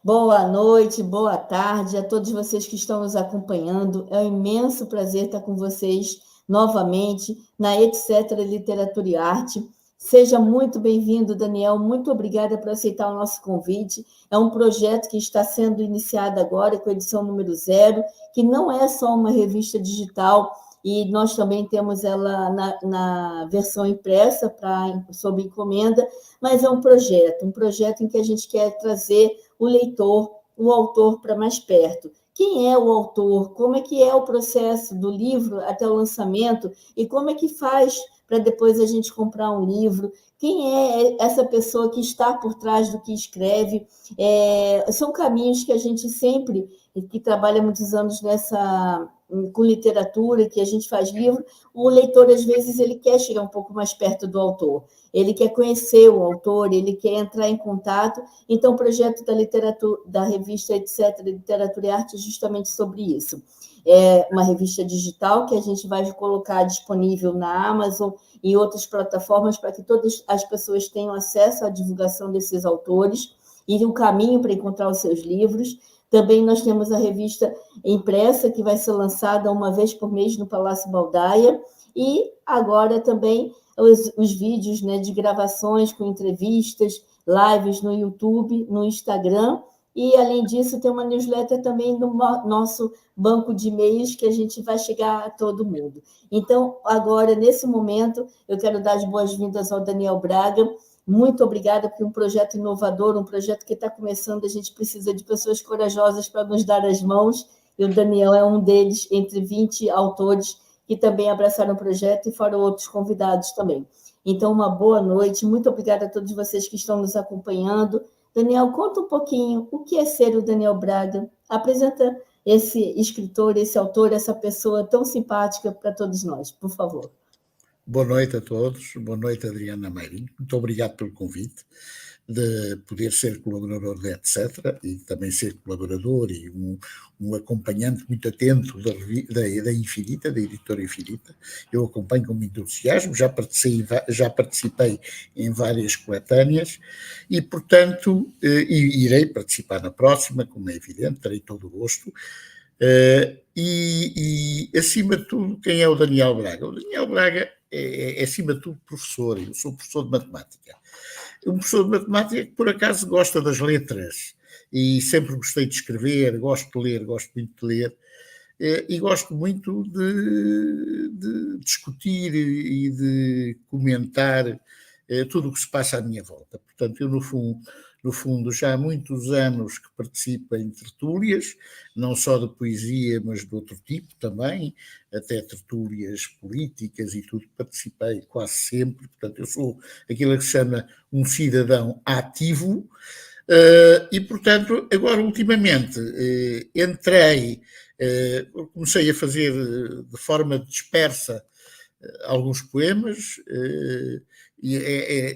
Boa noite, boa tarde a todos vocês que estão nos acompanhando. É um imenso prazer estar com vocês novamente na Etc. Literatura e Arte. Seja muito bem-vindo, Daniel. Muito obrigada por aceitar o nosso convite. É um projeto que está sendo iniciado agora com a edição número 0, que não é só uma revista digital, e nós também temos ela na versão impressa sob encomenda, mas é um projeto em que a gente quer trazer o leitor, o autor para mais perto. Quem é o autor? Como é que é o processo do livro até o lançamento? E como é que faz para depois a gente comprar um livro? Quem é essa pessoa que está por trás do que escreve? São caminhos que a gente sempre, que trabalha muitos anos com literatura, que a gente faz livro, o leitor, às vezes, ele quer chegar um pouco mais perto do autor, ele quer conhecer o autor, ele quer entrar em contato. Então, o projeto da literatura, da revista Etc. Literatura e Arte é justamente sobre isso. É uma revista digital que a gente vai colocar disponível na Amazon e outras plataformas para que todas as pessoas tenham acesso à divulgação desses autores e o caminho para encontrar os seus livros. Também nós temos a revista impressa, que vai ser lançada uma vez por mês no Palácio Baldaia, e agora também os vídeos, né, de gravações com entrevistas, lives no YouTube, no Instagram, e, além disso, tem uma newsletter também no nosso banco de e-mails, que a gente vai chegar a todo mundo. Então, agora, nesse momento, eu quero dar as boas-vindas ao Daniel Braga. Muito obrigada por um projeto inovador, um projeto que está começando. A gente precisa de pessoas corajosas para nos dar as mãos, e o Daniel é um deles, entre 20 autores que também abraçaram o projeto, e foram outros convidados também. Então, uma boa noite, muito obrigada a todos vocês que estão nos acompanhando. Daniel, conta um pouquinho o que é ser o Daniel Braga. Apresenta esse escritor, esse autor, essa pessoa tão simpática para todos nós, por favor. Boa noite a todos, boa noite, Adriana Meirinho. Muito obrigado pelo convite de poder ser colaborador da Etc. E também ser colaborador e um acompanhante muito atento da Infinita, da editora Infinita. Eu acompanho com muito entusiasmo, já participei em várias coletâneas e, portanto, irei participar na próxima, como é evidente, terei todo o gosto. E, acima de tudo, quem é o Daniel Braga? O Daniel Braga é acima de tudo, professor. Eu sou professor de matemática. Um professor de matemática que, por acaso, gosta das letras e sempre gostei de escrever, gosto de ler, gosto muito de ler e gosto muito de discutir e de comentar tudo o que se passa à minha volta. Portanto, eu, no fundo, já há muitos anos que participo em tertúlias, não só de poesia, mas de outro tipo também, até tertúlias políticas e tudo, participei quase sempre. Portanto, eu sou aquilo que se chama um cidadão ativo e, portanto, agora ultimamente comecei a fazer de forma dispersa alguns poemas e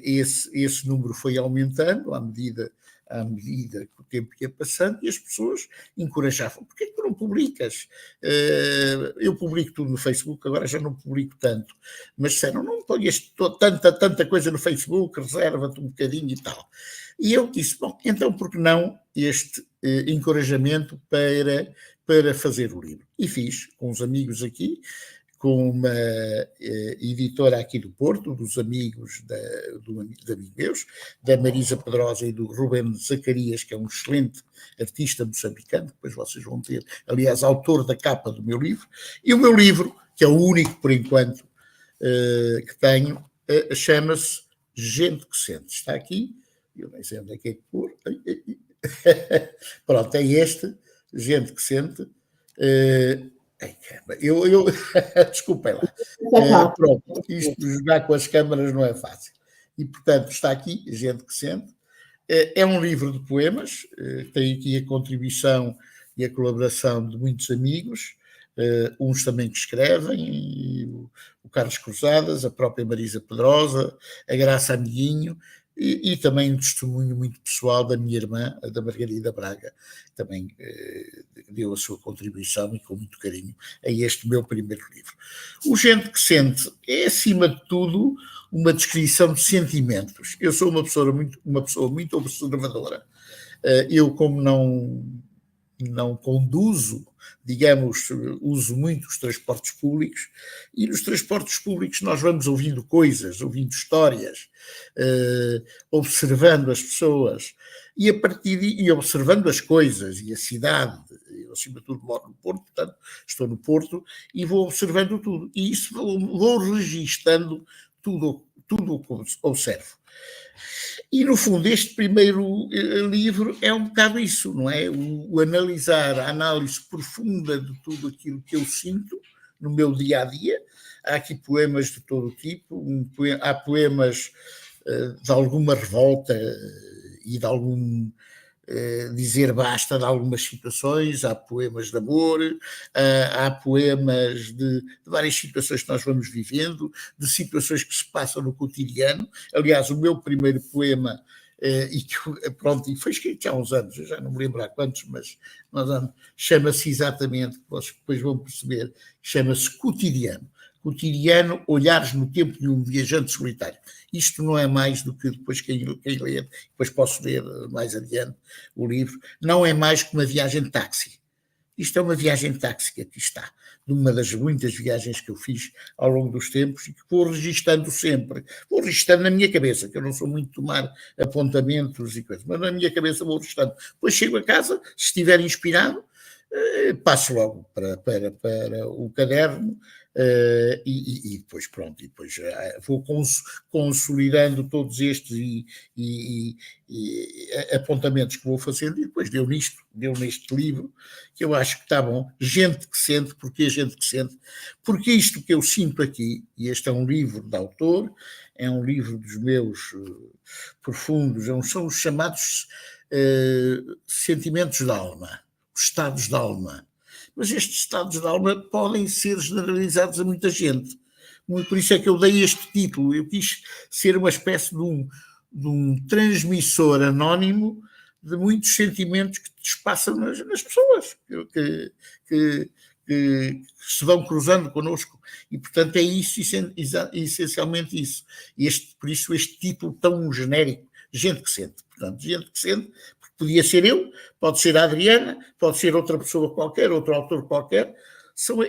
esse número foi aumentando à medida que o tempo ia passando e as pessoas encorajavam. Porquê que tu não publicas? Eu publico tudo no Facebook, agora já não publico tanto, mas disseram, não ponhas tanta coisa no Facebook, reserva-te um bocadinho e tal. E eu disse, bom, então por que não este encorajamento para fazer o livro? E fiz com uns amigos aqui, com uma editora aqui do Porto, dos amigos de amigos meus, da Marisa Pedrosa e do Rubén Zacarias, que é um excelente artista moçambicano, depois vocês vão ter, aliás, autor da capa do meu livro, e o meu livro, que é o único por enquanto que tenho, chama-se Gente que Sente. Está aqui, eu nem sei onde é que pôr. Pronto, é este, Gente que Sente. Desculpem lá. Pronto, isto de jogar com as câmaras não é fácil. E, portanto, está aqui, Gente que Sente. É um livro de poemas, tem aqui a contribuição e a colaboração de muitos amigos, uns também que escrevem, o Carlos Cruzadas, a própria Marisa Pedrosa, a Graça Amiguinho, e também um testemunho muito pessoal da minha irmã, da Margarida Braga, que também deu a sua contribuição e com muito carinho a este meu primeiro livro. O Gente que Sente é, acima de tudo, uma descrição de sentimentos. Eu sou uma pessoa muito observadora Eu, como não conduzo, digamos, uso muito os transportes públicos, e nos transportes públicos nós vamos ouvindo coisas, ouvindo histórias, observando as pessoas, e a partir e observando as coisas e a cidade. Eu, acima de tudo, moro no Porto, portanto, estou no Porto e vou observando tudo. E isso vou registando tudo o que observo. E, no fundo, este primeiro livro é um bocado isso, não é? O analisar, a análise profunda de tudo aquilo que eu sinto no meu dia-a-dia. Há aqui poemas de todo tipo, há poemas de alguma revolta e de algum dizer basta de algumas situações, há poemas de amor, há poemas de várias situações que nós vamos vivendo, de situações que se passam no cotidiano. Aliás, o meu primeiro poema, e foi escrito há uns anos, eu já não me lembro há quantos, mas chama-se exatamente, vocês depois vão perceber, chama-se Cotidiano. Cotidiano, olhares no tempo de um viajante solitário. Isto não é mais do que depois quem lê, depois posso ler mais adiante o livro, não é mais que uma viagem de táxi. Isto é uma viagem de táxi que aqui está, de uma das muitas viagens que eu fiz ao longo dos tempos e que vou registando sempre. Vou registando na minha cabeça, que eu não sou muito de tomar apontamentos e coisas, mas na minha cabeça vou registando. Depois chego a casa, se estiver inspirado, passo logo para o caderno e depois pronto, e depois vou consolidando todos estes e apontamentos que vou fazendo e depois deu neste livro, que eu acho que está bom. Gente que sente, porque a gente que sente, porque isto que eu sinto aqui, e este é um livro de autor, é um livro dos meus profundos, são os chamados sentimentos da alma, os estados da alma. Mas estes estados de alma podem ser generalizados a muita gente. Por isso é que eu dei este título. Eu quis ser uma espécie de um transmissor anónimo de muitos sentimentos que se passam nas pessoas, que se vão cruzando connosco. E, portanto, é isso, essencialmente isso. Por isso este título tão genérico, Gente que Sente. Portanto, gente que sente, podia ser eu, pode ser a Adriana, pode ser outra pessoa qualquer, outro autor qualquer.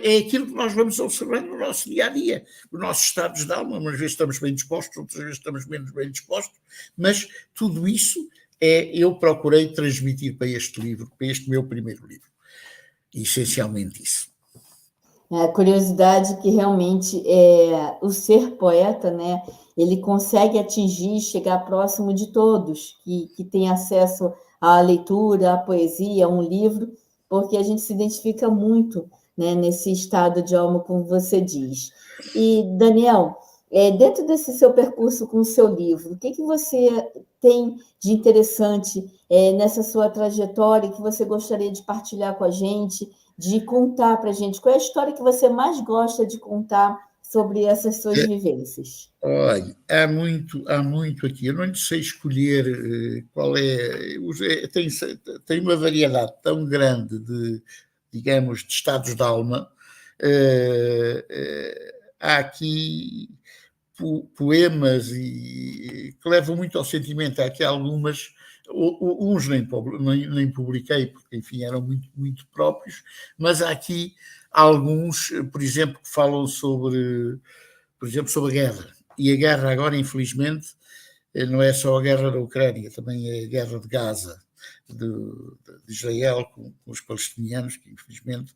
É aquilo que nós vamos observando no nosso dia-a-dia, os nossos estados de alma. Umas vezes estamos bem dispostos, outras vezes estamos menos bem dispostos, mas tudo isso eu procurei transmitir para este livro, para este meu primeiro livro. Essencialmente isso. A curiosidade que realmente o ser poeta, né? Ele consegue atingir, chegar próximo de todos que têm acesso à leitura, à poesia, a um livro, porque a gente se identifica muito, né, nesse estado de alma, como você diz. E, Daniel, dentro desse seu percurso com o seu livro, o que você tem de interessante nessa sua trajetória que você gostaria de partilhar com a gente, de contar para a gente? Qual é a história que você mais gosta de contar sobre essas suas vivências? Olha, há muito aqui. Eu não lhe sei escolher qual é. Tem uma variedade tão grande de, digamos, de estados de alma. Há aqui poemas que levam muito ao sentimento. Há aqui algumas, uns nem publiquei, porque, enfim, eram muito, muito próprios, mas há aqui alguns, por exemplo, que falam sobre a guerra. E a guerra agora, infelizmente, não é só a guerra da Ucrânia, também é a guerra de Gaza, de Israel com os palestinianos, que infelizmente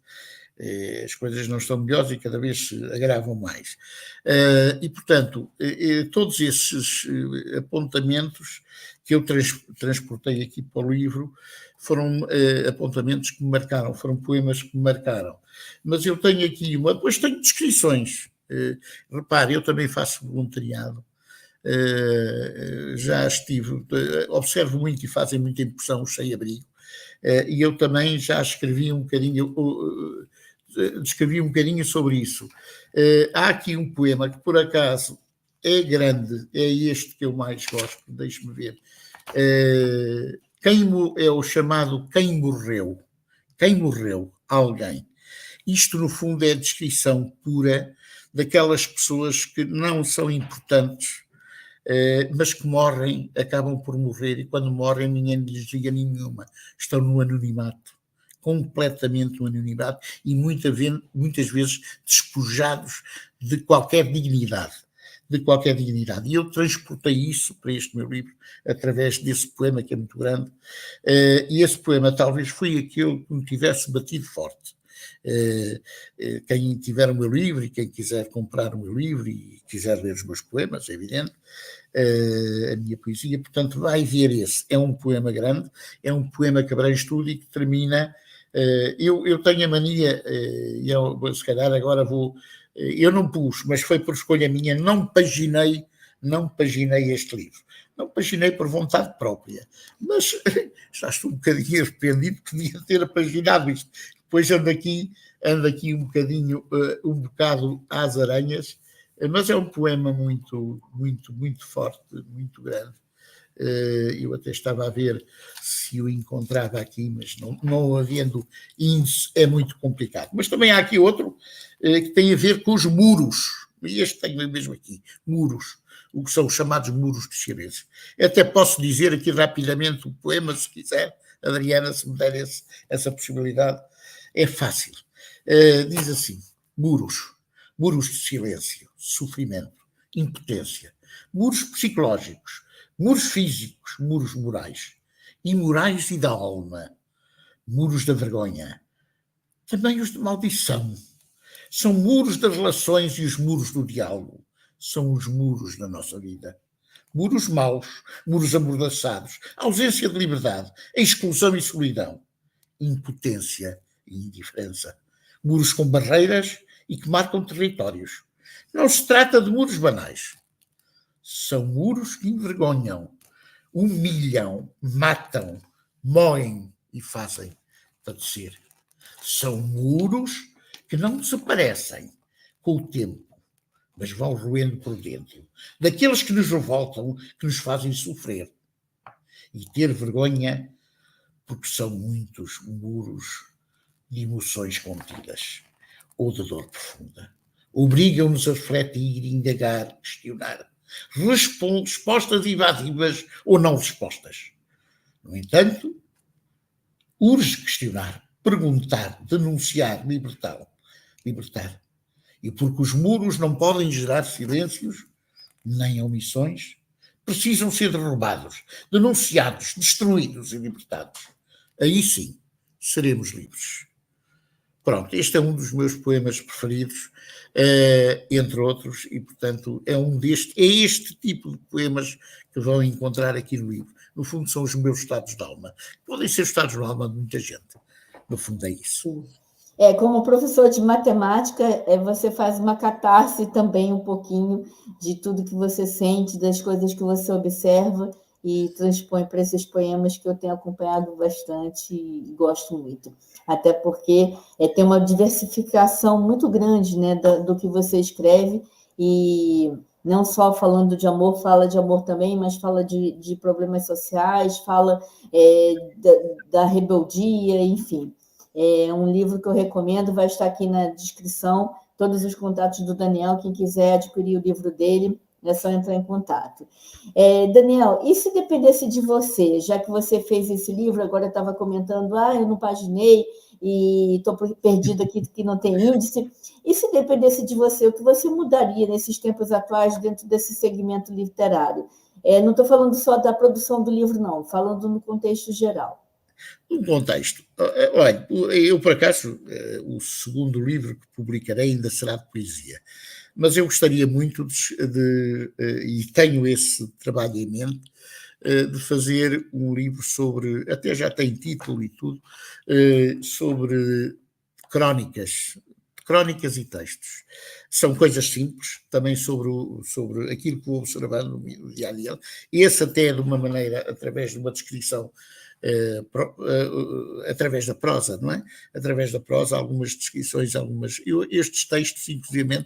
as coisas não estão melhores e cada vez se agravam mais. E, portanto, todos esses apontamentos que eu transportei aqui para o livro foram apontamentos que me marcaram, foram poemas que me marcaram. Mas eu tenho aqui depois tenho descrições. Repare, eu também faço voluntariado. Já observo muito e fazem muita impressão os sem-abrigo. E eu também já escrevi um bocadinho, descrevi um bocadinho sobre isso. Há aqui um poema que, por acaso, é grande, é este que eu mais gosto, deixe-me ver. É o chamado Quem Morreu. Quem morreu? Alguém. Isto, no fundo, é a descrição pura daquelas pessoas que não são importantes mas que morrem, acabam por morrer, e quando morrem ninguém lhes diga nenhuma, estão no anonimato, completamente no anonimato, e muitas vezes despojados de qualquer dignidade. E eu transportei isso para este meu livro através desse poema que é muito grande, e esse poema talvez foi aquele que me tivesse batido forte. Quem tiver o meu livro e quem quiser comprar o meu livro e quiser ler os meus poemas, é evidente, a minha poesia, portanto vai ver esse. É um poema grande, é um poema que abrange tudo e que termina. Eu tenho a mania, e se calhar agora eu não pus, mas foi por escolha minha, não paginei este livro. Não paginei por vontade própria, mas já estou um bocadinho arrependido que devia ter paginado isto. Depois ando aqui um bocado às aranhas, mas é um poema muito, muito, muito forte, muito grande. Eu até estava a ver se o encontrava aqui, mas não havendo índice é muito complicado. Mas também há aqui outro que tem a ver com os muros, e este tenho mesmo aqui, muros, o que são os chamados muros de silêncio. Até posso dizer aqui rapidamente o poema, se quiser, Adriana, se me der essa possibilidade, é fácil. Diz assim: muros de silêncio, sofrimento, impotência, muros psicológicos, muros físicos, muros morais, imorais e da alma, muros da vergonha, também os de maldição. São muros das relações e os muros do diálogo. São os muros da nossa vida. Muros maus, muros amordaçados, ausência de liberdade, exclusão e solidão, impotência e indiferença. Muros com barreiras e que marcam territórios. Não se trata de muros banais. São muros que envergonham, humilham, matam, moem e fazem padecer. São muros que não desaparecem com o tempo, mas vão roendo por dentro. Daqueles que nos revoltam, que nos fazem sofrer. E ter vergonha, porque são muitos muros de emoções contidas ou de dor profunda. Obrigam-nos a refletir, indagar, questionar. Respostas evasivas ou não respostas. No entanto, urge questionar, perguntar, denunciar, libertar. E porque os muros não podem gerar silêncios, nem omissões, precisam ser derrubados, denunciados, destruídos e libertados. Aí sim, seremos livres. Pronto, este é um dos meus poemas preferidos, entre outros, e portanto é este tipo de poemas que vão encontrar aqui no livro. No fundo são os meus estados de alma. Podem ser estados de alma de muita gente. No fundo é isso. Como professor de matemática, você faz uma catarse também um pouquinho de tudo que você sente, das coisas que você observa e transpõe para esses poemas que eu tenho acompanhado bastante e gosto muito. Até porque tem uma diversificação muito grande, né, do que você escreve, e não só falando de amor, fala de amor também, mas fala de problemas sociais, fala da rebeldia, enfim. É um livro que eu recomendo, vai estar aqui na descrição, todos os contatos do Daniel, quem quiser adquirir o livro dele, é só entrar em contato. Daniel, e se dependesse de você, já que você fez esse livro, agora eu estava comentando, eu não paginei e estou perdido aqui que não tem índice, e se dependesse de você, o que você mudaria nesses tempos atuais dentro desse segmento literário? Não estou falando só da produção do livro, não, falando no contexto geral. Um contexto. Olha, eu por acaso, o segundo livro que publicarei ainda será de poesia, mas eu gostaria muito e tenho esse trabalho em mente, de fazer um livro sobre, até já tem título e tudo, sobre crónicas e textos. São coisas simples, também sobre aquilo que vou observando no dia a dia. Esse até de uma maneira, através de uma descrição, através da prosa, não é? Através da prosa, algumas descrições, estes textos, inclusive,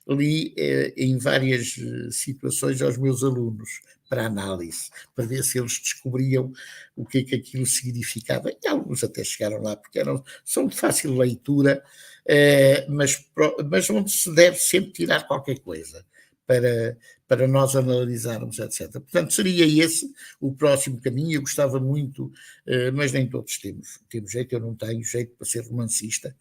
li em várias situações aos meus alunos, para análise, para ver se eles descobriam o que é que aquilo significava. E alguns até chegaram lá, porque são de fácil leitura, mas onde se deve sempre tirar qualquer coisa, para nós analisarmos, etc. Portanto, seria esse o próximo caminho. Eu gostava muito, mas nem todos temos jeito, eu não tenho jeito para ser romancista.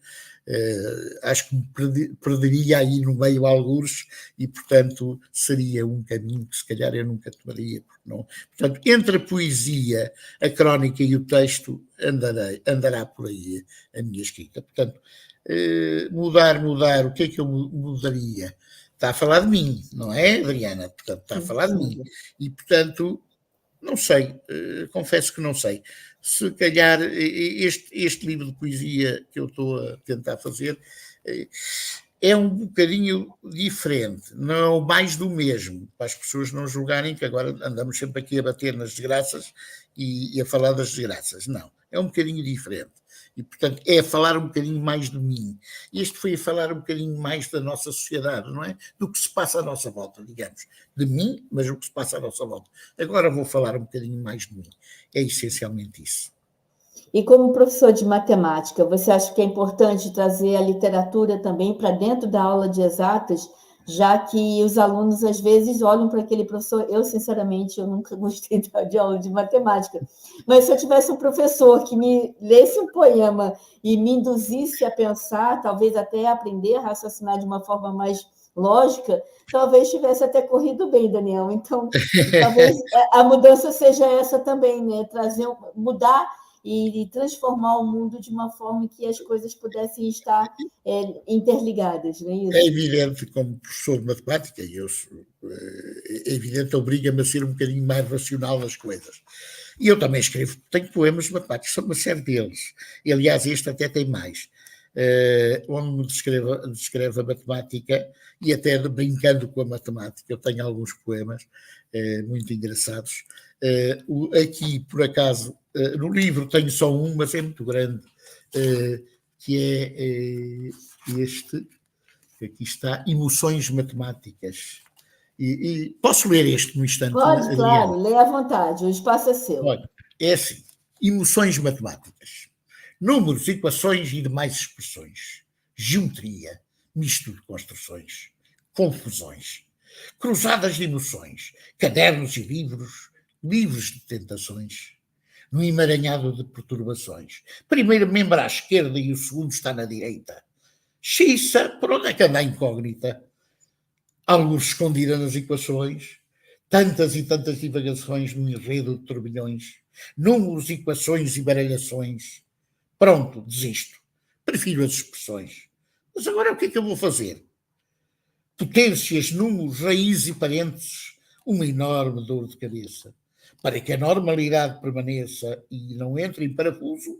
Acho que me perderia aí no meio algures e, portanto, seria um caminho que se calhar eu nunca tomaria. Não. Portanto, entre a poesia, a crónica e o texto, andará por aí a minha escrita. Portanto, mudar, o que é que eu mudaria? Está a falar de mim, não é, Adriana? Portanto, está a falar de mim. E, portanto, não sei, confesso que não sei. Se calhar este livro de poesia que eu estou a tentar fazer é um bocadinho diferente, não mais do mesmo, para as pessoas não julgarem que agora andamos sempre aqui a bater nas desgraças e a falar das desgraças. Não, é um bocadinho diferente. E, portanto, é falar um bocadinho mais de mim. Este foi a falar um bocadinho mais da nossa sociedade, não é? Do que se passa à nossa volta, digamos. De mim, mas o que se passa à nossa volta. Agora vou falar um bocadinho mais de mim. É essencialmente isso. E como professor de matemática, você acha que é importante trazer a literatura também para dentro da aula de exatas, já que os alunos, às vezes, olham para aquele professor... Eu, sinceramente, eu nunca gostei de aula de matemática, mas se eu tivesse um professor que me lesse um poema e me induzisse a pensar, talvez até aprender a raciocinar de uma forma mais lógica, talvez tivesse até corrido bem, Daniel. Então, talvez a mudança seja essa também, né? Mudar e transformar o mundo de uma forma que as coisas pudessem estar interligadas, não é isso? É evidente, como professor de matemática, é evidente, obriga-me a ser um bocadinho mais racional nas coisas. E eu também tenho poemas de matemática, são uma série deles. E, aliás, este até tem mais, onde me descreve a matemática e até brincando com a matemática. Eu tenho alguns poemas muito engraçados. Aqui, por acaso, no livro tenho só um, mas é muito grande, que é este, que aqui está, Emoções Matemáticas. E posso ler este no instante? Pode, Adriana? claro, leia à vontade, o espaço é seu. Olha, é assim, emoções matemáticas, números, equações e demais expressões, geometria, misto de construções, confusões, cruzadas de emoções, cadernos e livros de tentações, no emaranhado de perturbações. Primeiro membro à esquerda e o segundo está na direita. Xiça, por onde é que anda a incógnita? Alguns escondida nas equações, tantas e tantas divagações num enredo de turbilhões, números, equações e baralhações. Pronto, desisto. Prefiro as expressões. Mas agora o que é que eu vou fazer? Potências, números, raízes e parênteses, uma enorme dor de cabeça. Para que a normalidade permaneça e não entre em parafuso,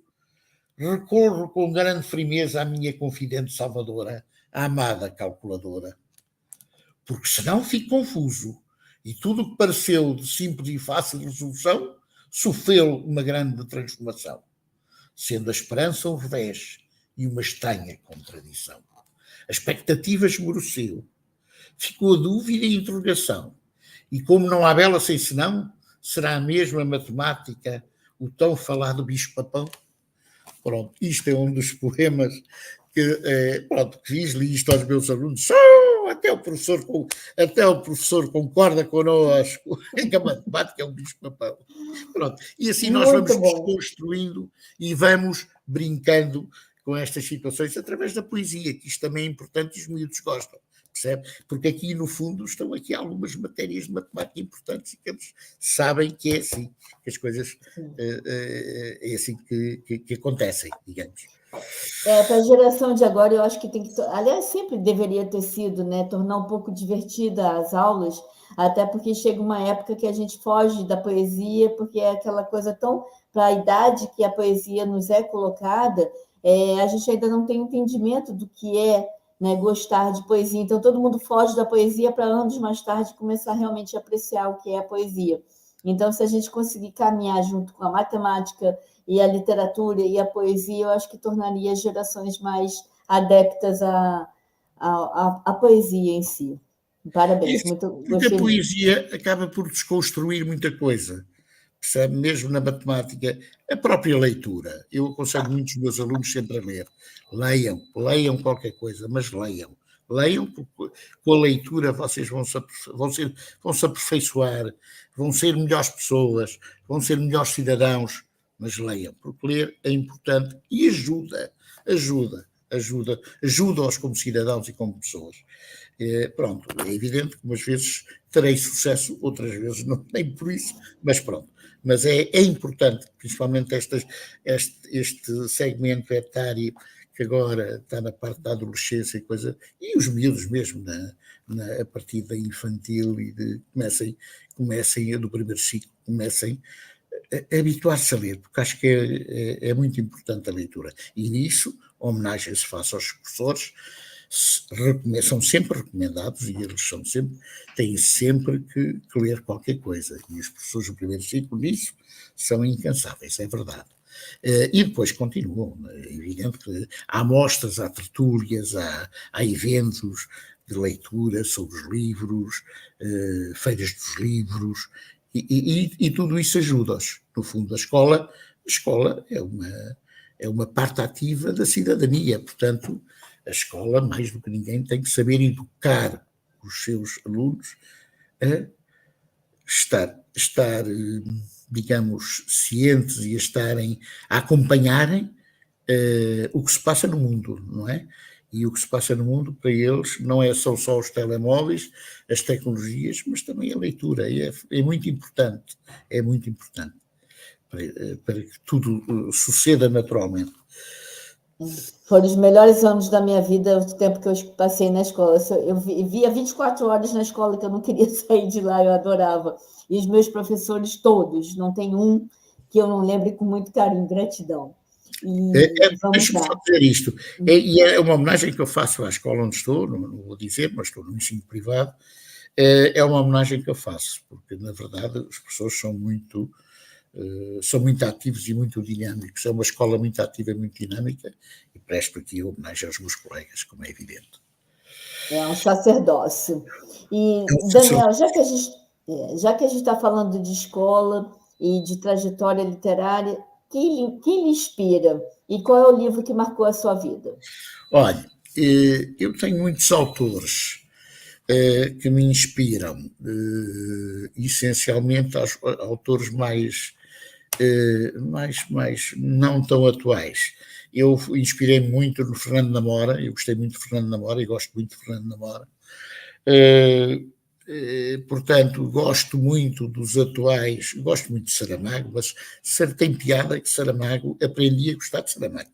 recorro com grande firmeza à minha confidente salvadora, a amada calculadora. Porque senão fico confuso e tudo o que pareceu de simples e fácil resolução sofreu uma grande transformação, sendo a esperança um revés e uma estranha contradição. A expectativa esmoreceu, ficou a dúvida e a interrogação, e como não há bela sem senão, será a mesma matemática o tão falado bicho-papão? Pronto, isto é um dos poemas que fiz, li isto aos meus alunos, até o professor concorda connosco que a matemática é um bicho-papão. Pronto, e assim nós vamos desconstruindo e vamos brincando com estas situações através da poesia, que isto também é importante e os miúdos gostam. Percebe? Porque aqui, no fundo, estão aqui algumas matérias de matemática importantes e que eles sabem que é assim, que as coisas é assim que acontecem, digamos. Para a geração de agora, eu acho que tem que... Aliás, sempre deveria ter sido, né? Tornar um pouco divertida as aulas, até porque chega uma época que a gente foge da poesia, porque é aquela coisa tão... Para a idade que a poesia nos é colocada, a gente ainda não tem entendimento do que é, né, gostar de poesia. Então, todo mundo foge da poesia para anos mais tarde começar realmente a apreciar o que é a poesia. Então, se a gente conseguir caminhar junto com a matemática e a literatura e a poesia, eu acho que tornaria as gerações mais adeptas à poesia em si. Parabéns, muito gostei. A poesia acaba por desconstruir muita coisa, percebe? Mesmo na matemática, a própria leitura. Eu aconselho muitos meus alunos sempre a ler. Leiam qualquer coisa, mas leiam. Leiam, porque com a leitura vocês vão se aperfeiçoar, vão ser melhores pessoas, vão ser melhores cidadãos, mas leiam, porque ler é importante e ajuda-os como cidadãos e como pessoas. Pronto, é evidente que umas vezes terei sucesso, outras vezes não, nem por isso, mas pronto. Mas é importante, principalmente este segmento etário que agora está na parte da adolescência e coisa, e os miúdos mesmo, a partir da infantil e comecem do primeiro ciclo, comecem a habituar-se a ler, porque acho que é muito importante a leitura. E nisso, a homenagem se faz aos professores, são sempre recomendados e eles têm sempre que ler qualquer coisa. E os professores do primeiro ciclo nisso são incansáveis, é verdade. E depois continuam, é evidente que há mostras, há tertúlias, há eventos de leitura sobre os livros, feiras dos livros, e tudo isso ajuda-os. No fundo, a escola é uma parte ativa da cidadania, portanto, a escola, mais do que ninguém, tem que saber educar os seus alunos a estar digamos, cientes e a acompanharem o que se passa no mundo, não é? E o que se passa no mundo, para eles, não são só os telemóveis, as tecnologias, mas também a leitura. É muito importante, para que tudo suceda naturalmente. Foram os melhores anos da minha vida, o tempo que eu passei na escola. Eu via 24 horas na escola, que eu não queria sair de lá, eu adorava. E os meus professores todos, não tem um que eu não lembre com muito carinho, gratidão. Vamos Deixa-me lá. só dizer isto, e é uma homenagem que eu faço à escola onde estou, não vou dizer, mas estou no ensino privado, é uma homenagem que eu faço, porque na verdade os professores são muito ativos e muito dinâmicos, é uma escola muito ativa e muito dinâmica, e presto aqui a homenagem aos meus colegas, como é evidente. É um sacerdócio. E, Daniel, já que a gente está falando de escola e de trajetória literária, quem lhe inspira? E qual é o livro que marcou a sua vida? Olha, eu tenho muitos autores que me inspiram, essencialmente autores mais não tão atuais. Eu inspirei-me muito no Fernando Namora, eu gostei muito de Fernando Namora e gosto muito de Fernando Namora. Portanto, gosto muito dos atuais, gosto muito de Saramago, mas tem piada que Saramago, aprendi a gostar de Saramago.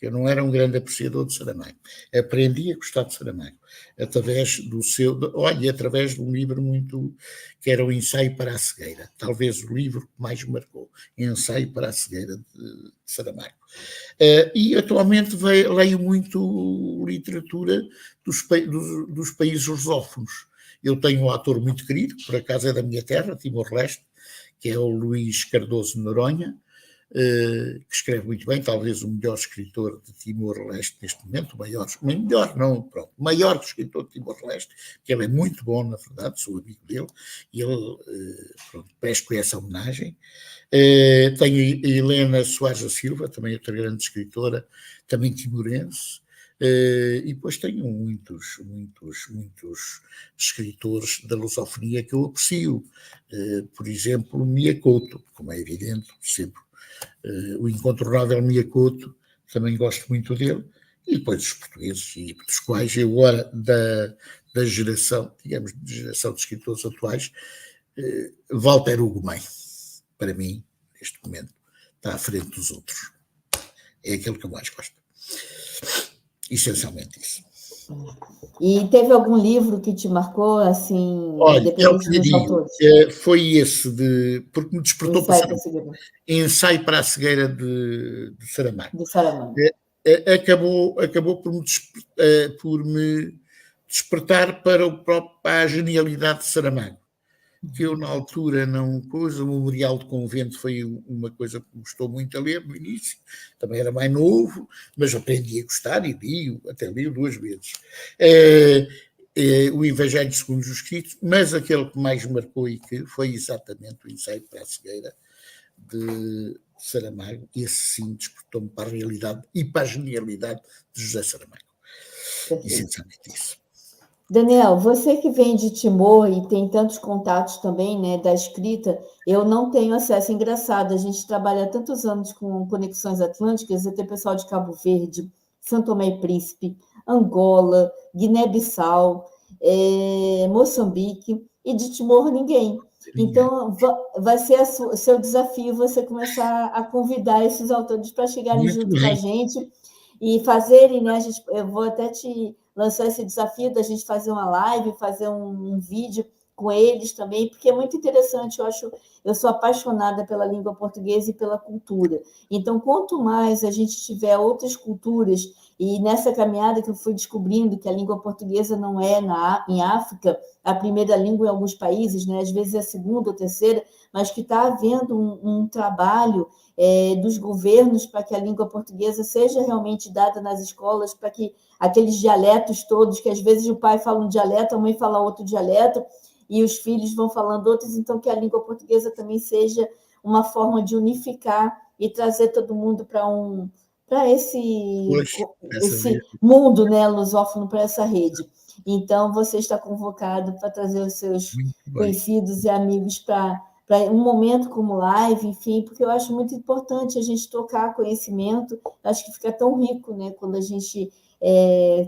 Eu não era um grande apreciador de Saramago. Aprendi a gostar de Saramago através através de um livro que era o Ensaio para a Cegueira. Talvez o livro que mais me marcou, Ensaio para a Cegueira de Saramago. E atualmente leio muito literatura dos países lusófonos. Eu tenho um autor muito querido, que por acaso é da minha terra, Timor-Leste, que é o Luís Cardoso de Noronha, que escreve muito bem, talvez o melhor escritor de Timor-Leste neste momento, o maior escritor de Timor-Leste, que ele é muito bom, na verdade, sou amigo dele, e ele, presto essa homenagem. Tenho a Helena Soares da Silva, também outra grande escritora, também timorense, e depois tenho muitos escritores da lusofonia que eu aprecio, por exemplo, Mia Couto, como é evidente, sempre o incontornável Mia Couto, também gosto muito dele, e depois os portugueses, e dos quais eu agora, da geração, digamos, de geração de escritores atuais, Walter Ugumem, para mim, neste momento, está à frente dos outros. É aquele que eu mais gosto. Essencialmente isso. E teve algum livro que te marcou, assim, Olha, independente dos autores? Foi esse, porque me despertou para Ensaio para a Cegueira de Saramago. De Saramago. Acabou por me despertar para a genialidade de Saramago, que eu na altura não coisa, o Memorial de Convento foi uma coisa que me gostou muito a ler no início, também era mais novo, mas aprendi a gostar e até li 2 vezes. O Evangelho segundo os Escritos, mas aquele que mais marcou e que foi exatamente o Ensaio para a Cegueira de Saramago. Esse sim despertou-me para a realidade e para a genialidade de José Saramago. essencialmente isso. Daniel, você que vem de Timor e tem tantos contatos também, né, da escrita, eu não tenho acesso. É engraçado, a gente trabalha há tantos anos com Conexões Atlânticas, e tem pessoal de Cabo Verde, São Tomé e Príncipe, Angola, Guiné-Bissau, Moçambique, e de Timor ninguém. Então, vai ser o seu desafio você começar a convidar esses autores para chegarem Muito junto com a bem. gente e fazerem, né? Eu vou até te lançar esse desafio da gente fazer uma live, fazer um vídeo com eles também, porque é muito interessante, eu sou apaixonada pela língua portuguesa e pela cultura. Então, quanto mais a gente tiver outras culturas, e nessa caminhada que eu fui descobrindo que a língua portuguesa não é em África a primeira língua em alguns países, né? Às vezes é a segunda ou terceira, mas que está havendo um trabalho dos governos para que a língua portuguesa seja realmente dada nas escolas, para que aqueles dialetos todos, que às vezes o pai fala um dialeto, a mãe fala outro dialeto, e os filhos vão falando outros, então que a língua portuguesa também seja uma forma de unificar e trazer todo mundo para esse mundo, né, lusófono, para essa rede. Então, você está convocado para trazer os seus conhecidos e amigos para um momento como live, enfim, porque eu acho muito importante a gente trocar conhecimento, acho que fica tão rico, né, quando a gente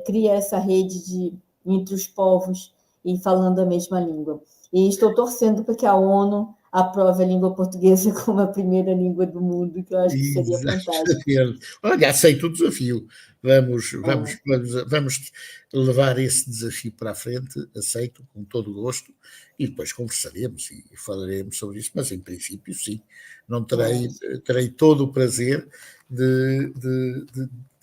cria essa rede entre os povos e falando a mesma língua. E estou torcendo para que a ONU aprove a língua portuguesa como a primeira língua do mundo, que eu acho que seria fantástico. Olha, aceito o desafio. Vamos levar esse desafio para a frente, aceito, com todo o gosto, e depois conversaremos e falaremos sobre isso, mas em princípio sim, não terei todo o prazer de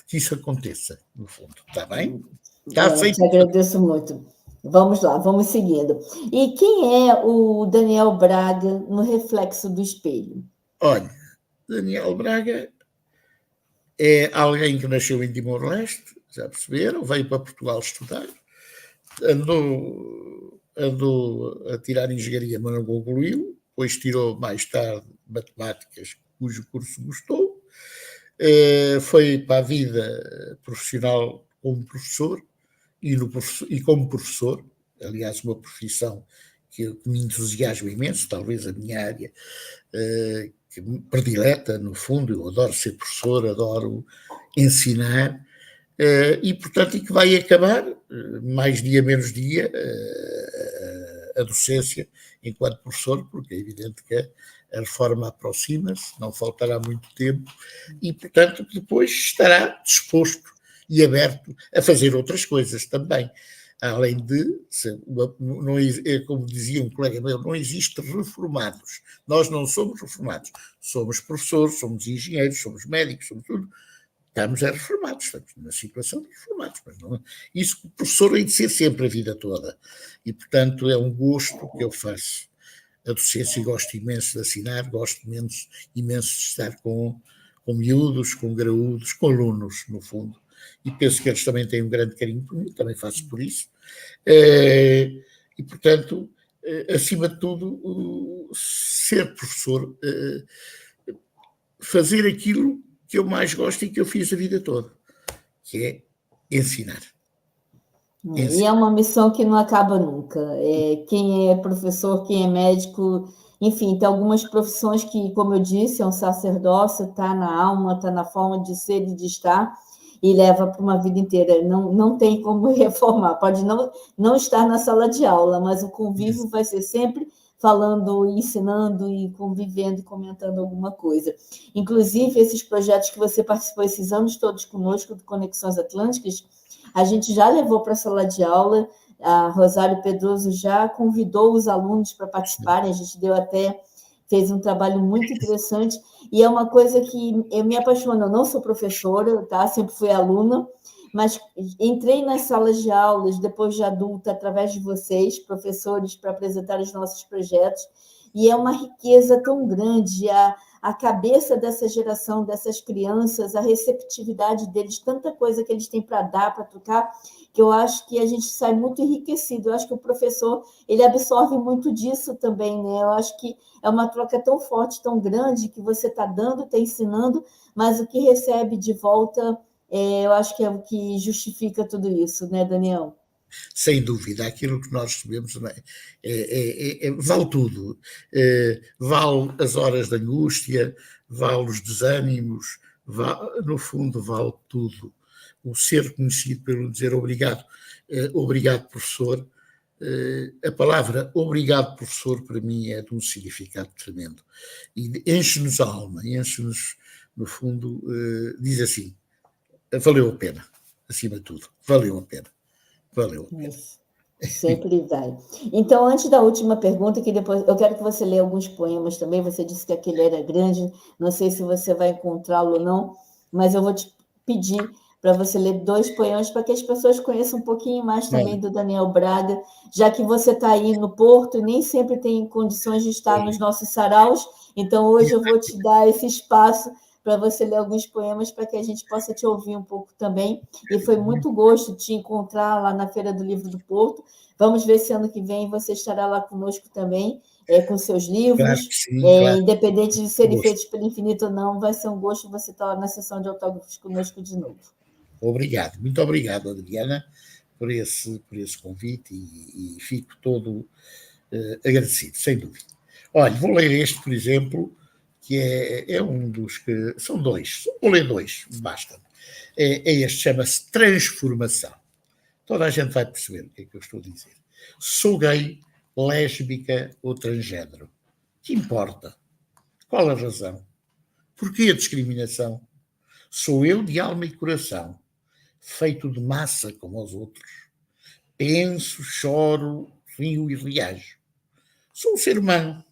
que isso aconteça, no fundo, está bem? Te agradeço muito. Vamos lá, vamos seguindo. E quem é o Daniel Braga no Reflexo do Espelho? Olha, Daniel Braga é alguém que nasceu em Timor-Leste, já perceberam, veio para Portugal estudar, andou a tirar engenharia, mas não concluiu, depois tirou mais tarde matemáticas, cujo curso gostou, foi para a vida profissional como professor, e como professor, aliás, uma profissão que me entusiasma imenso, talvez a minha área predileta, no fundo, eu adoro ser professor, adoro ensinar, e portanto, e que vai acabar, mais dia menos dia, a docência enquanto professor, porque é evidente que a reforma aproxima-se, não faltará muito tempo, e portanto depois estará disposto e aberto a fazer outras coisas também. Além de, como dizia um colega meu, não existe reformados. Nós não somos reformados. Somos professores, somos engenheiros, somos médicos, somos tudo. Estamos reformados, estamos na situação de reformados. Mas não, isso o professor tem de ser sempre a vida toda. E, portanto, é um gosto que eu faço a docência e gosto imenso de assinar, gosto imenso de estar com miúdos, com graúdos, com alunos, no fundo. E penso que eles também têm um grande carinho por mim, também faço por isso. E, portanto, acima de tudo, ser professor, fazer aquilo que eu mais gosto e que eu fiz a vida toda, que é ensinar. E é uma missão que não acaba nunca. Quem é professor, quem é médico, enfim, tem algumas profissões que, como eu disse, é um sacerdócio, está na alma, está na forma de ser e de estar, e leva para uma vida inteira. Não tem como reformar. Pode não estar na sala de aula, mas o convívio vai ser sempre falando, ensinando e convivendo e comentando alguma coisa. Inclusive, esses projetos que você participou esses anos todos conosco, do Conexões Atlânticas, a gente já levou para a sala de aula, a Rosário Pedroso já convidou os alunos para participarem, a gente fez um trabalho muito interessante, e é uma coisa que eu me apaixono, eu não sou professora, tá? Sempre fui aluna, mas entrei nas salas de aulas, depois de adulta, através de vocês, professores, para apresentar os nossos projetos, e é uma riqueza tão grande a cabeça dessa geração, dessas crianças, a receptividade deles, tanta coisa que eles têm para dar, para trocar, que eu acho que a gente sai muito enriquecido. Eu acho que o professor, ele absorve muito disso também, né? Eu acho que é uma troca tão forte, tão grande, que você está dando, está ensinando, mas o que recebe de volta eu acho que é o que justifica tudo isso, né, Daniel? Sem dúvida, aquilo que nós recebemos vale tudo. Vale as horas de angústia, vale os desânimos, no fundo, vale tudo. O ser reconhecido pelo dizer obrigado, obrigado, professor. A palavra obrigado, professor, para mim é de um significado tremendo. E enche-nos a alma, enche-nos, no fundo, diz assim: valeu a pena, acima de tudo, valeu a pena. Valeu. Isso. Sempre vai. Então, antes da última pergunta, que depois eu quero que você leia alguns poemas também. Você disse que aquele era grande, não sei se você vai encontrá-lo ou não, mas eu vou te pedir para você ler 2 poemas para que as pessoas conheçam um pouquinho mais também do Daniel Braga, já que você está aí no Porto e nem sempre tem condições de estar nos nossos saraus. Então, hoje eu vou te dar esse espaço para você ler alguns poemas para que a gente possa te ouvir um pouco também. E foi muito gosto te encontrar lá na Feira do Livro do Porto. Vamos ver se ano que vem você estará lá conosco também, com seus livros. Claro que sim, claro. Independente de serem feitos pelo infinito ou não, vai ser um gosto você estar lá na sessão de autógrafos conosco de novo. Obrigado, muito obrigado, Adriana, por esse convite e fico todo agradecido, sem dúvida. Olha, vou ler este, por exemplo, que é um dos que... São 2, vou ler 2, basta. Este, chama-se Transformação. Toda a gente vai perceber o que é que eu estou a dizer. Sou gay, lésbica ou transgênero. Que importa? Qual a razão? Porquê a discriminação? Sou eu de alma e coração, feito de massa como os outros. Penso, choro, rio e reajo. Sou um ser humano,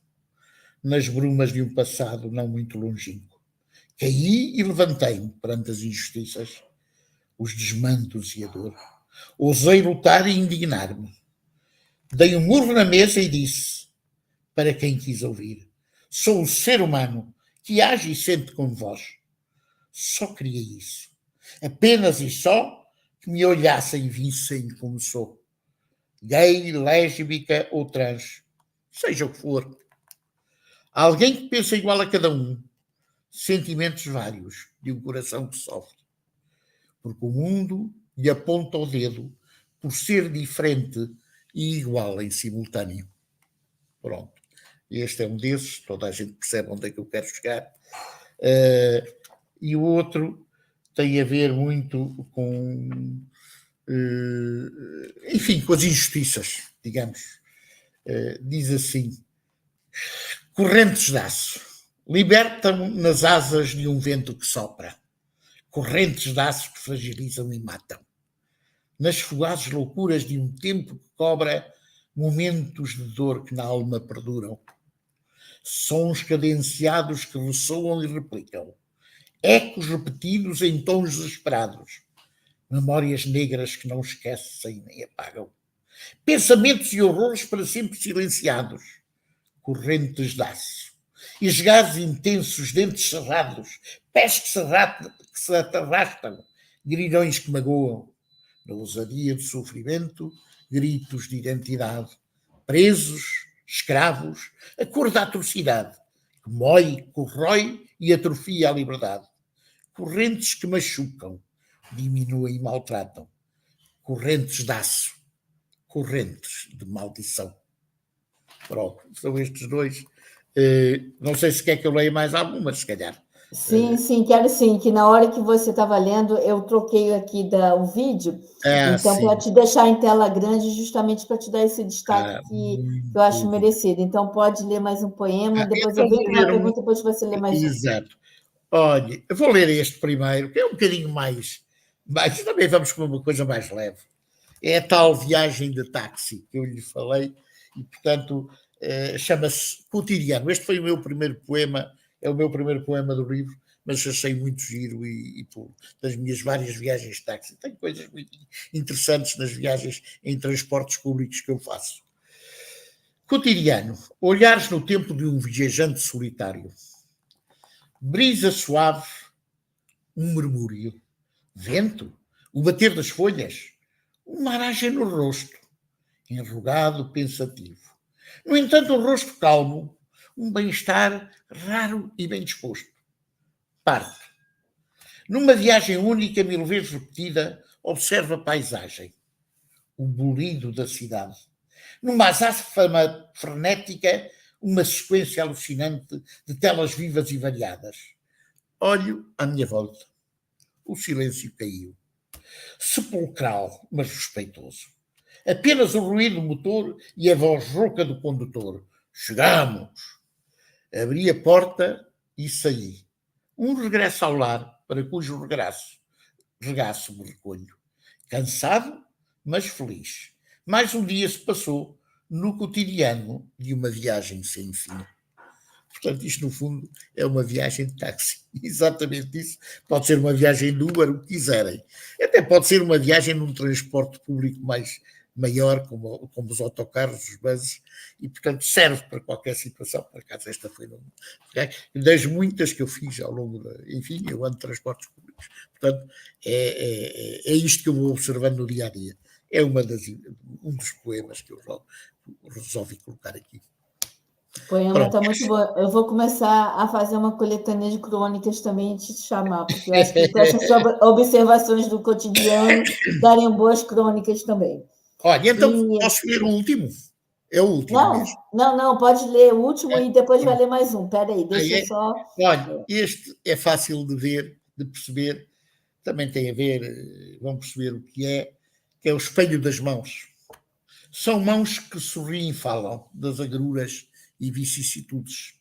nas brumas de um passado não muito longínquo. Caí e levantei-me perante as injustiças, os desmandos e a dor. Ousei lutar e indignar-me. Dei um murro na mesa e disse, para quem quis ouvir, sou um ser humano que age e sente como vós. Só queria isso. Apenas e só que me olhassem e vissem como sou. Gay, lésbica ou trans, seja o que for. Alguém que pensa igual a cada um. Sentimentos vários de um coração que sofre. Porque o mundo lhe aponta o dedo por ser diferente e igual em simultâneo. Pronto. Este é um desses, toda a gente percebe onde é que eu quero chegar. E o outro tem a ver muito com, enfim, com as injustiças, digamos. Diz assim, correntes de aço, libertam nas asas de um vento que sopra. Correntes de aço que fragilizam e matam. Nas fugazes loucuras de um tempo que cobra momentos de dor que na alma perduram. Sons cadenciados que ressoam e replicam. Ecos repetidos em tons desesperados. Memórias negras que não esquecem nem apagam. Pensamentos e horrores para sempre silenciados. Correntes de aço. Esgares intensos, dentes cerrados. Pés que se arrastam. Grilhões que magoam. Na ousadia de sofrimento, gritos de identidade. Presos, escravos, a cor da atrocidade, que mói, corrói e atrofia a liberdade. Correntes que machucam, diminuem e maltratam. Correntes de aço, correntes de maldição. Pronto, são estes 2. Não sei se quer que eu leia mais algumas, se calhar. Sim, quero sim, que na hora que você estava lendo, eu troquei aqui o vídeo, então, para te deixar em tela grande, justamente para te dar esse destaque que eu acho merecido. Então, pode ler mais um poema, depois eu venho com uma pergunta, depois você lê mais um. Exato. Olha, eu vou ler este primeiro, que é um bocadinho mais também vamos com uma coisa mais leve. É a tal viagem de táxi que eu lhe falei, e, portanto, chama-se Cotidiano. Este foi o meu primeiro poema, é o meu primeiro poema do livro, mas achei muito giro das minhas várias viagens de táxi. Tenho coisas muito interessantes nas viagens em transportes públicos que eu faço. Cotidiano. Olhares no tempo de um viajante solitário. Brisa suave, um murmúrio. Vento, o bater das folhas, uma aragem no rosto, enrugado, pensativo. No entanto, um rosto calmo, um bem-estar raro e bem disposto. Parte. Numa viagem única, 1000 vezes repetida, observa a paisagem, o bolido da cidade. Numa azáfama frenética, uma sequência alucinante de telas vivas e variadas. Olho à minha volta. O silêncio caiu. Sepulcral, mas respeitoso. Apenas o ruído do motor e a voz rouca do condutor. Chegamos! Abri a porta e saí. Um regresso ao lar, para cujo regaço me recolho. Cansado, mas feliz. Mais um dia se passou no cotidiano de uma viagem sem fim. Portanto, isto no fundo é uma viagem de táxi. Exatamente isso. Pode ser uma viagem de Uber, o que quiserem. Até pode ser uma viagem num transporte público mais maior, como os autocarros, os buses, e portanto serve para qualquer situação. Por acaso esta foi das muitas que eu fiz ao longo enfim, eu ando de transportes públicos. Portanto, é isto que eu vou observando no dia a dia. É um dos poemas que eu resolvi colocar aqui. O poema está muito bom. Eu vou começar a fazer uma coletânea de crônicas também e te chamar, porque eu acho que com essas observações do cotidiano darem boas crônicas também. Olha, então posso ler o último? É o último mesmo. Não, pode ler o último e depois vai ler mais um. Espera aí, deixa eu só... Olha, este é fácil de ver, de perceber, também tem a ver, vão perceber o que é o espelho das mãos. São mãos que sorriem e falam das agruras e vicissitudes.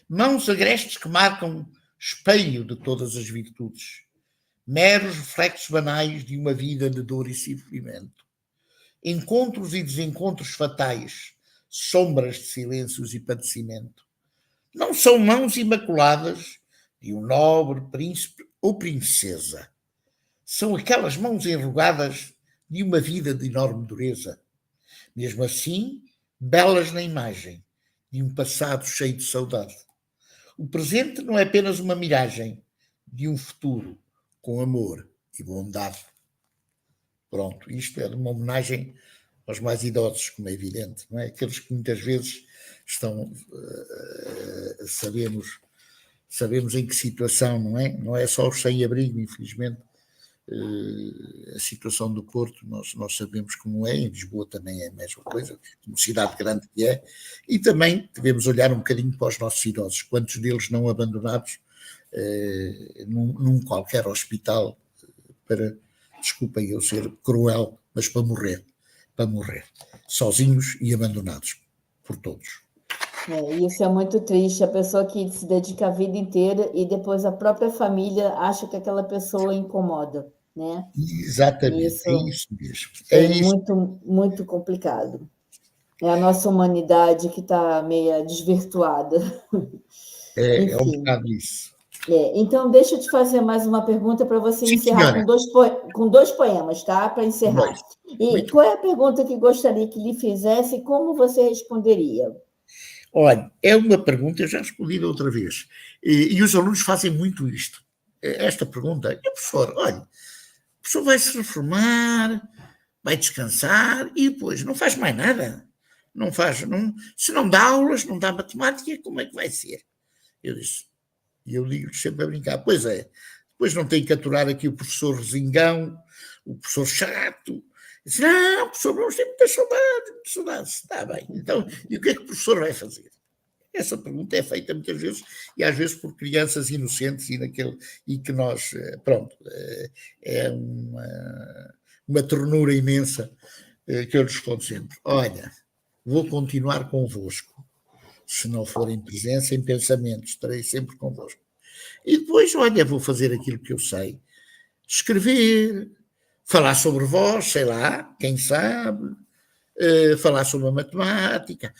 Mãos agrestes que marcam espelho de todas as virtudes. Meros reflexos banais de uma vida de dor e sofrimento. Encontros e desencontros fatais, sombras de silêncios e padecimento. Não são mãos imaculadas de um nobre príncipe ou princesa. São aquelas mãos enrugadas de uma vida de enorme dureza. Mesmo assim, belas na imagem de um passado cheio de saudade. O presente não é apenas uma miragem de um futuro com amor e bondade. Pronto, isto é uma homenagem aos mais idosos, como é evidente, não é? Aqueles que muitas vezes estão, sabemos em que situação, não é? Não é só os sem-abrigo, infelizmente. A situação do Porto, nós sabemos como é, em Lisboa também é a mesma coisa, como cidade grande que é, e também devemos olhar um bocadinho para os nossos idosos, quantos deles não abandonados num qualquer hospital para, desculpem eu ser cruel, mas para morrer, sozinhos e abandonados por todos. Isso é muito triste, a pessoa que se dedica a vida inteira e depois a própria família acha que aquela pessoa incomoda, né? Exatamente, é isso mesmo. Muito, muito complicado. É a nossa humanidade que está meio desvirtuada. É um bocado isso. Então, deixa eu te fazer mais uma pergunta para você encerrar com dois poemas, tá? Para encerrar. E qual é a pergunta que gostaria que lhe fizesse e como você responderia? Olha, é uma pergunta, eu já respondi da outra vez, e os alunos fazem muito isto. Esta pergunta, professor, olha, o professor vai se reformar, vai descansar e depois não faz mais nada. Não faz, se não dá aulas, não dá matemática, como é que vai ser? Eu disse, e eu digo sempre a brincar, pois é, depois não tem que aturar aqui o professor resingão, o professor chato. Disse, não, professor, vamos ter muitas saudades, está bem. Então, e o que é que o professor vai fazer? Essa pergunta é feita muitas vezes, e às vezes por crianças inocentes e que nós, pronto, é uma ternura imensa que eu respondo sempre. Olha, vou continuar convosco. Se não for em presença, em pensamento, estarei sempre convosco. E depois, olha, vou fazer aquilo que eu sei. Escrever, falar sobre vós, sei lá, quem sabe, falar sobre a matemática.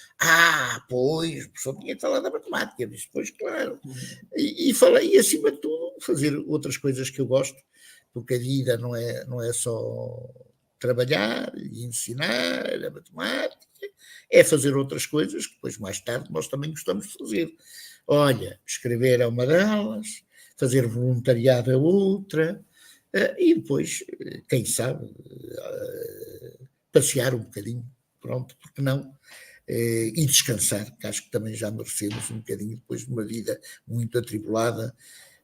Pois, o professor tinha que falar da matemática, eu disse, pois, claro. E acima de tudo, fazer outras coisas que eu gosto, porque a vida não é só trabalhar e ensinar a matemática, é fazer outras coisas que depois, mais tarde, nós também gostamos de fazer. Olha, escrever é uma delas, fazer voluntariado é outra, e depois, quem sabe, passear um bocadinho, pronto, porque não? E descansar, que acho que também já merecemos um bocadinho depois de uma vida muito atribulada,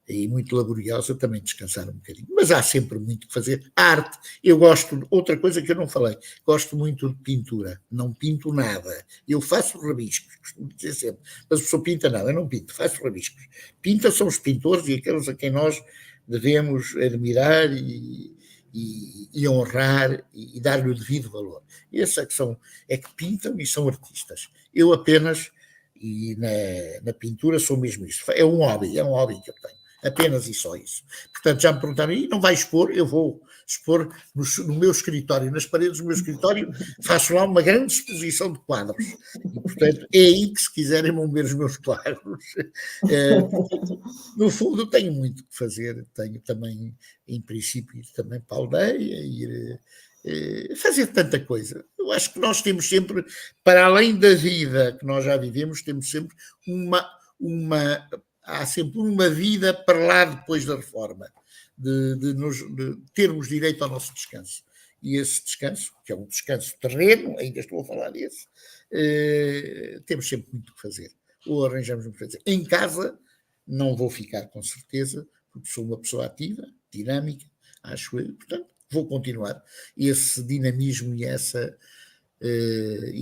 e muito laboriosa, também descansar um bocadinho. Mas há sempre muito que fazer. Arte, eu gosto, outra coisa que eu não falei, gosto muito de pintura, não pinto nada. Eu faço rabiscos, costumo dizer sempre, mas a pessoa pinta nada, eu não pinto, faço rabiscos. Pinta são os pintores e aqueles a quem nós devemos admirar e honrar e dar-lhe o devido valor. Esses é que pintam e são artistas. Eu apenas, e na pintura sou mesmo isso, é um hobby que eu tenho. Apenas e só isso. Portanto, já me perguntaram, e não vai expor? Eu vou expor no meu escritório, nas paredes do meu escritório, faço lá uma grande exposição de quadros. E, portanto, é aí que, se quiserem, vão ver os meus quadros. No fundo, tenho muito que fazer. Tenho também, em princípio, ir também para a aldeia, ir fazer tanta coisa. Eu acho que nós temos sempre, para além da vida que nós já vivemos, temos sempre há sempre uma vida para lá depois da reforma, de termos direito ao nosso descanso. E esse descanso, que é um descanso terreno, ainda estou a falar desse, temos sempre muito que fazer. Ou arranjamos muito que fazer. Em casa, não vou ficar com certeza, porque sou uma pessoa ativa, dinâmica, acho eu, portanto, vou continuar. Esse dinamismo e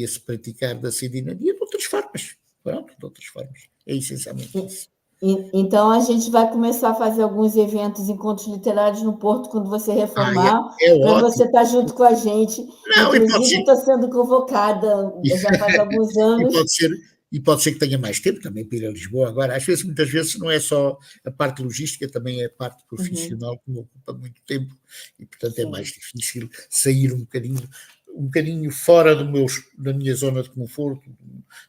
esse praticar da cidadania de outras formas. Pronto, de outras formas. É essencialmente isso. Então, a gente vai começar a fazer alguns eventos, encontros literários no Porto, quando você reformar, para você estar junto com a gente. Não, inclusive, estou sendo convocada já faz alguns anos. Pode ser que tenha mais tempo também para ir a Lisboa. Agora, muitas vezes, não é só a parte logística, também é a parte profissional que me ocupa muito tempo e, portanto, é mais difícil sair um bocadinho fora da minha zona de conforto,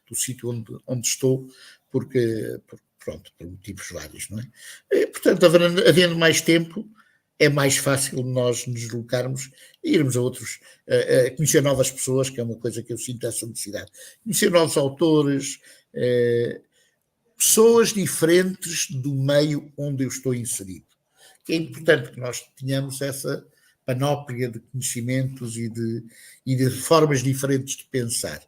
do sítio onde estou, porque pronto, por motivos vários, não é? Portanto, havendo mais tempo, é mais fácil nós nos deslocarmos e irmos a outros, a conhecer novas pessoas, que é uma coisa que eu sinto essa necessidade. Conhecer novos autores, pessoas diferentes do meio onde eu estou inserido. É importante que nós tenhamos essa panóplia de conhecimentos e de formas diferentes de pensar.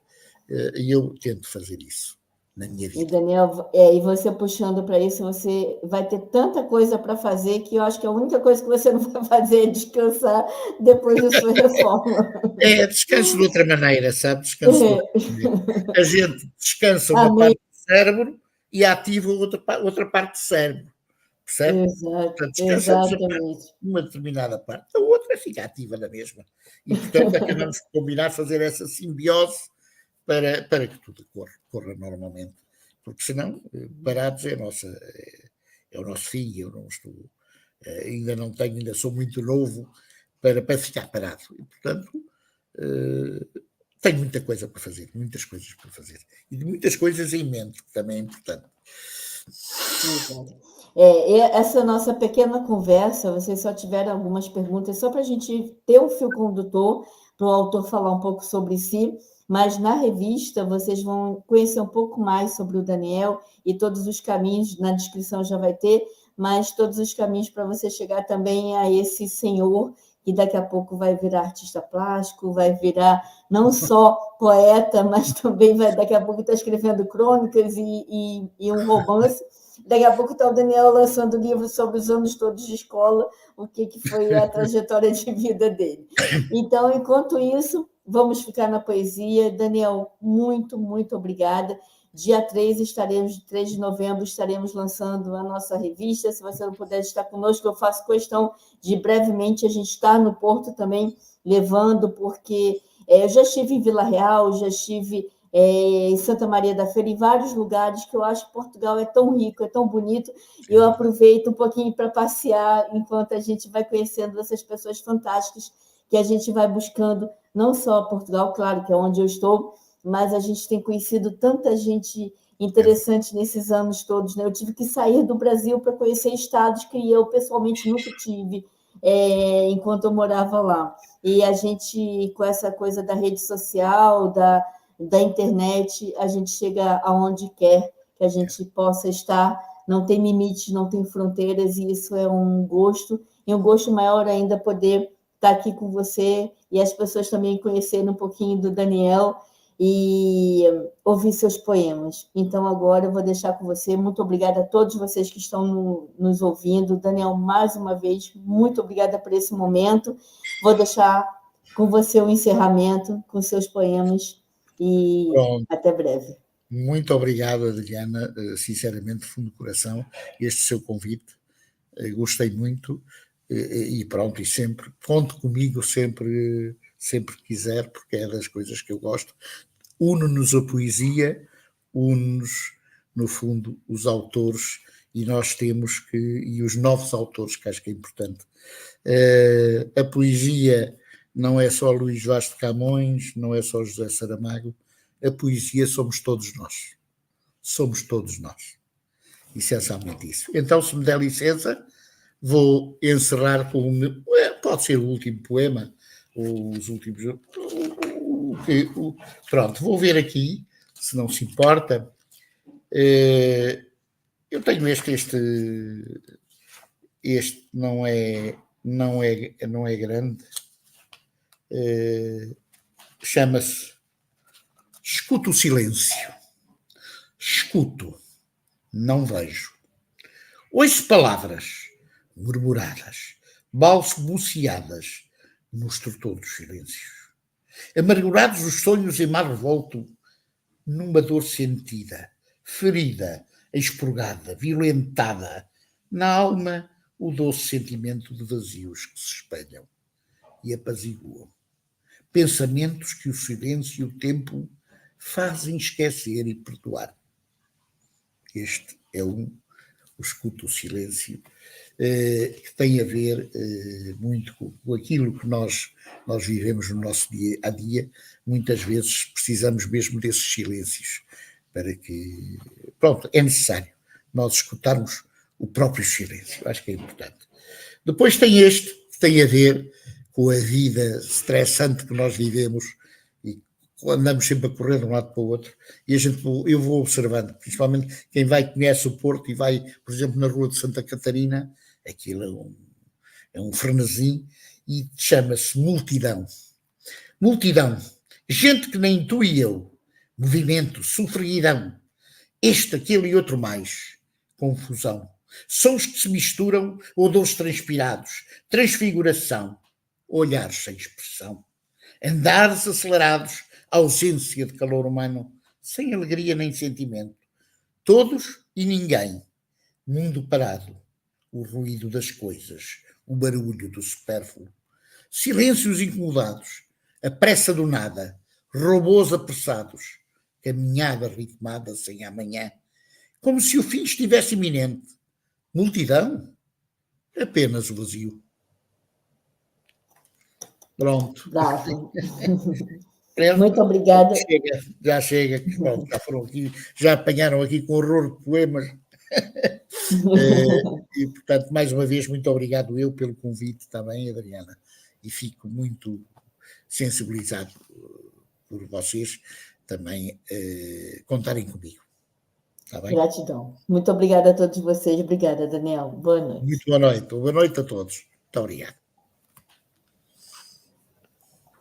E eu tento fazer isso na minha vida. E, Daniel, e você puxando para isso, você vai ter tanta coisa para fazer que eu acho que a única coisa que você não vai fazer é descansar depois da sua reforma. Descanso de outra maneira, sabe? Descanso de outra maneira. A gente descansa uma parte do cérebro e ativa outra parte do cérebro. Percebe? Portanto, descansamos uma determinada parte, a outra fica ativa na mesma. E, portanto, acabamos de combinar fazer essa simbiose para que tudo corra normalmente. Porque senão, parados é o nosso fim. Eu não estou, ainda sou muito novo para ficar parado. E, portanto, tenho muita coisa para fazer, muitas coisas para fazer. E de muitas coisas em mente, que também é importante. Essa nossa pequena conversa, vocês só tiveram algumas perguntas, só para a gente ter um fio condutor, para o autor falar um pouco sobre si, mas na revista vocês vão conhecer um pouco mais sobre o Daniel e todos os caminhos, na descrição já vai ter, mas todos os caminhos para você chegar também a esse senhor que daqui a pouco vai virar artista plástico, vai virar não só poeta, mas também daqui a pouco está escrevendo crônicas e um romance. Daqui a pouco está o Daniel lançando livro sobre os anos todos de escola, o que foi a trajetória de vida dele. Então, enquanto isso, vamos ficar na poesia. Daniel, muito, muito obrigada. Dia 3 de novembro, estaremos lançando a nossa revista. Se você não puder estar conosco, eu faço questão de brevemente a gente estar no Porto também, levando, porque eu já estive em Vila Real, já estive em Santa Maria da Feira, em vários lugares que eu acho que Portugal é tão rico, é tão bonito, e eu aproveito um pouquinho para passear enquanto a gente vai conhecendo essas pessoas fantásticas que a gente vai buscando, não só Portugal, claro que é onde eu estou, mas a gente tem conhecido tanta gente interessante nesses anos todos, né? Eu tive que sair do Brasil para conhecer estados que eu pessoalmente nunca tive enquanto eu morava lá. E a gente, com essa coisa da rede social, da internet, a gente chega aonde quer que a gente possa estar, não tem limites, não tem fronteiras, e isso é um gosto, e um gosto maior ainda poder estar aqui com você e as pessoas também conhecerem um pouquinho do Daniel. e ouvir seus poemas. Então, agora eu vou deixar com você. Muito obrigada a todos vocês que estão nos ouvindo. Daniel, mais uma vez, muito obrigada por esse momento. Vou deixar com você o encerramento, com seus poemas, e Pronto. até breve. Muito obrigado, Adriana, sinceramente, de fundo do coração, este seu convite. Gostei muito e pronto, e sempre, conte comigo sempre que quiser, porque é das coisas que eu gosto. Une-nos a poesia, une-nos, no fundo, os autores, e nós temos que, e os novos autores, que acho que é importante. A poesia não é só Luís Vaz de Camões, não é só José Saramago, a poesia somos todos nós. Somos todos nós. Essencialmente isso. Então, se me der licença, vou encerrar com pode ser o último poema, os últimos. Pronto, vou ver aqui, se não se importa. Eu tenho este não é grande. Chama-se Escuto o silêncio. Escuto, não vejo. Ouço palavras murmuradas, balbuciadas no estrutor dos silêncios. Amargurados os sonhos em mar revolto, numa dor sentida, ferida, expurgada, violentada, na alma o doce sentimento de vazios que se espelham e apaziguam. Pensamentos que o silêncio e o tempo fazem esquecer e perdoar. Este é o Escuto o Silêncio, que tem a ver muito com aquilo que nós vivemos no nosso dia a dia. Muitas vezes precisamos mesmo desses silêncios para que, pronto, é necessário nós escutarmos o próprio silêncio. Acho que é importante. Depois tem este, que tem a ver com a vida estressante que nós vivemos e andamos sempre a correr de um lado para o outro, e eu vou observando, principalmente quem conhece o Porto e vai, por exemplo, na Rua de Santa Catarina, aquilo é um frenesim, e chama-se multidão. Multidão, gente que nem tu e eu, movimento, sofreguidão, este, aquele e outro mais, confusão, sons que se misturam, odores transpirados, transfiguração, olhares sem expressão, andares acelerados, ausência de calor humano, sem alegria nem sentimento. Todos e ninguém. Mundo parado. O ruído das coisas. O barulho do supérfluo. Silêncios incomodados. A pressa do nada. Robôs apressados. Caminhada ritmada sem amanhã. Como se o fim estivesse iminente. Multidão? Apenas o vazio. Pronto. Muito obrigada. Já chega, pronto, já foram aqui, já apanharam aqui com horror de poemas. E, portanto, mais uma vez, muito obrigado eu pelo convite também, Adriana, e fico muito sensibilizado por vocês também contarem comigo. Tá bem? Gratidão. Muito obrigada a todos vocês. Obrigada, Daniel. Boa noite. Muito boa noite. Boa noite a todos. Muito obrigado.